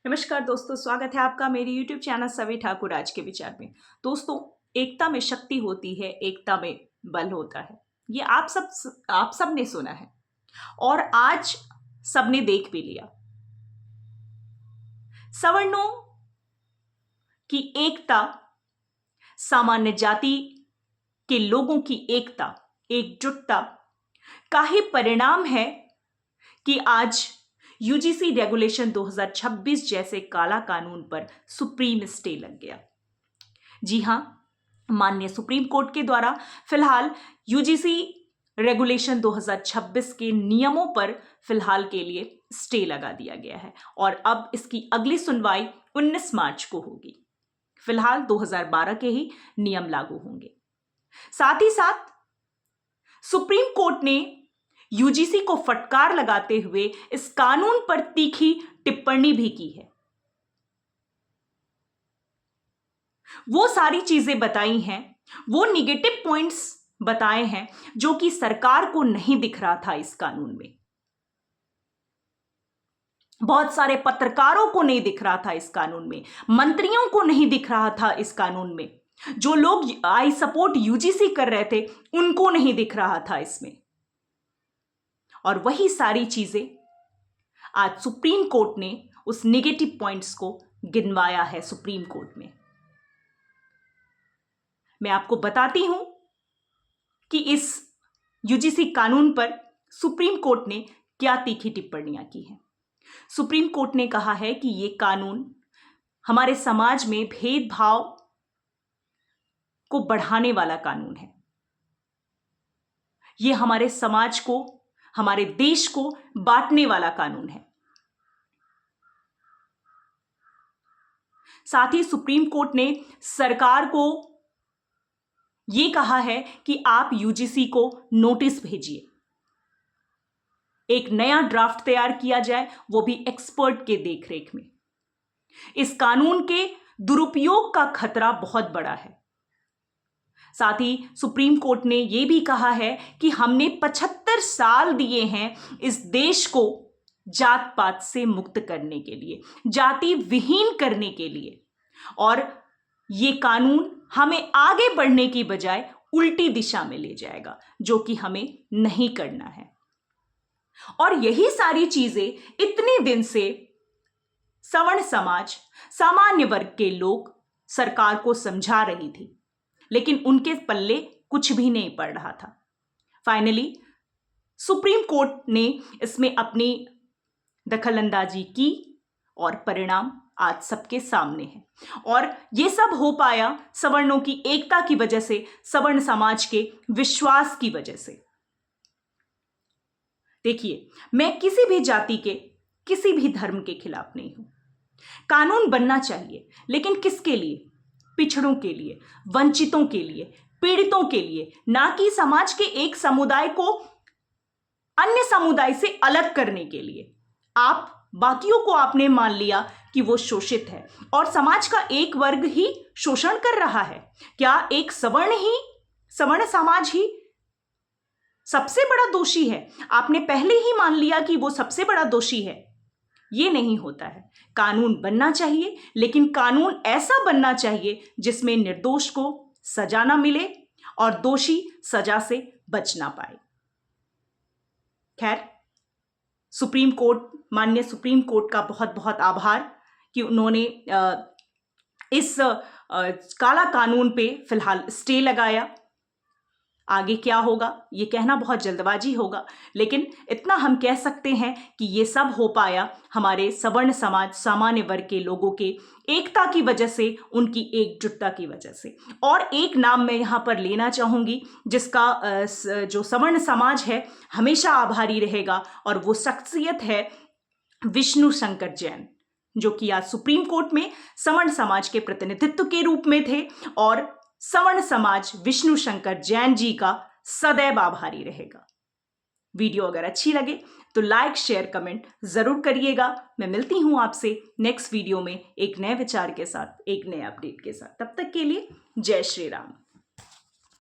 नमस्कार दोस्तों, स्वागत है आपका मेरी YouTube चैनल सवी ठाकुर आज के विचार में। दोस्तों, एकता में शक्ति होती है, एकता में बल होता है। ये आप सब ने सुना है और आज सबने देख भी लिया। सवर्णों की एकता, सामान्य जाति के लोगों की एकता, एकजुटता का ही परिणाम है कि आज यूजीसी रेगुलेशन 2026 जैसे काला कानून पर सुप्रीम स्टे लग गया। जी हां, माननीय सुप्रीम कोर्ट के द्वारा फिलहाल यूजीसी रेगुलेशन 2026 के नियमों पर फिलहाल के लिए स्टे लगा दिया गया है और अब इसकी अगली सुनवाई 19 मार्च को होगी। फिलहाल 2012 के ही नियम लागू होंगे। साथ ही साथ सुप्रीम कोर्ट ने यूजीसी को फटकार लगाते हुए इस कानून पर तीखी टिप्पणी भी की है। वो सारी चीजें बताई हैं, वो निगेटिव पॉइंट्स बताए हैं जो कि सरकार को नहीं दिख रहा था इस कानून में। बहुत सारे पत्रकारों को नहीं दिख रहा था इस कानून में, मंत्रियों को नहीं दिख रहा था इस कानून में, जो लोग आई सपोर्ट यूजीसी कर रहे थे उनको नहीं दिख रहा था इसमें। और वही सारी चीजें आज सुप्रीम कोर्ट ने उस नेगेटिव पॉइंट्स को गिनवाया है सुप्रीम कोर्ट में। मैं आपको बताती हूं कि इस यूजीसी कानून पर सुप्रीम कोर्ट ने क्या तीखी टिप्पणियां की हैं। सुप्रीम कोर्ट ने कहा है कि यह कानून हमारे समाज में भेदभाव को बढ़ाने वाला कानून है। यह हमारे समाज को, हमारे देश को बांटने वाला कानून है। साथ ही सुप्रीम कोर्ट ने सरकार को यह कहा है कि आप यूजीसी को नोटिस भेजिए, एक नया ड्राफ्ट तैयार किया जाए, वो भी एक्सपर्ट के देखरेख में। इस कानून के दुरुपयोग का खतरा बहुत बड़ा है। साथ ही सुप्रीम कोर्ट ने यह भी कहा है कि हमने 75 साल दिए हैं इस देश को जात पात से मुक्त करने के लिए, जाति विहीन करने के लिए, और यह कानून हमें आगे बढ़ने की बजाय उल्टी दिशा में ले जाएगा, जो कि हमें नहीं करना है। और यही सारी चीजें इतने दिन से सवर्ण समाज, सामान्य वर्ग के लोग सरकार को समझा रही थी, लेकिन उनके पल्ले कुछ भी नहीं पड़ रहा था। फाइनली सुप्रीम कोर्ट ने इसमें अपनी दखलंदाजी की और परिणाम आज सबके सामने है। और यह सब हो पाया सवर्णों की एकता की वजह से, सवर्ण समाज के विश्वास की वजह से। देखिए, मैं किसी भी जाति के, किसी भी धर्म के खिलाफ नहीं हूं। कानून बनना चाहिए, लेकिन किसके लिए? पिछड़ों के लिए, वंचितों के लिए, पीड़ितों के लिए, ना कि समाज के एक समुदाय को अन्य समुदाय से अलग करने के लिए। आप बाकियों को आपने मान लिया कि वो शोषित है और समाज का एक वर्ग ही शोषण कर रहा है। क्या एक सवर्ण समाज ही सबसे बड़ा दोषी है? आपने पहले ही मान लिया कि वो सबसे बड़ा दोषी है। ये नहीं होता है। कानून बनना चाहिए, लेकिन कानून ऐसा बनना चाहिए जिसमें निर्दोष को सजा ना मिले और दोषी सजा से बच ना पाए। खैर, माननीय सुप्रीम कोर्ट का बहुत बहुत आभार कि उन्होंने इस काला कानून पे फिलहाल स्टे लगाया। आगे क्या होगा ये कहना बहुत जल्दबाजी होगा, लेकिन इतना हम कह सकते हैं कि ये सब हो पाया हमारे सवर्ण समाज, सामान्य वर्ग के लोगों के एकता की वजह से, उनकी एकजुटता की वजह से। और एक नाम मैं यहाँ पर लेना चाहूँगी जिसका जो सवर्ण समाज है हमेशा आभारी रहेगा, और वो शख्सियत है विष्णु शंकर जैन, जो कि आज सुप्रीम कोर्ट में सवर्ण समाज के प्रतिनिधित्व के रूप में थे। और सवर्ण समाज विष्णु शंकर जैन जी का सदैव आभारी रहेगा। वीडियो अगर अच्छी लगे तो लाइक, शेयर, कमेंट जरूर करिएगा। मैं मिलती हूं आपसे नेक्स्ट वीडियो में एक नए विचार के साथ, एक नए अपडेट के साथ। तब तक के लिए जय श्री राम।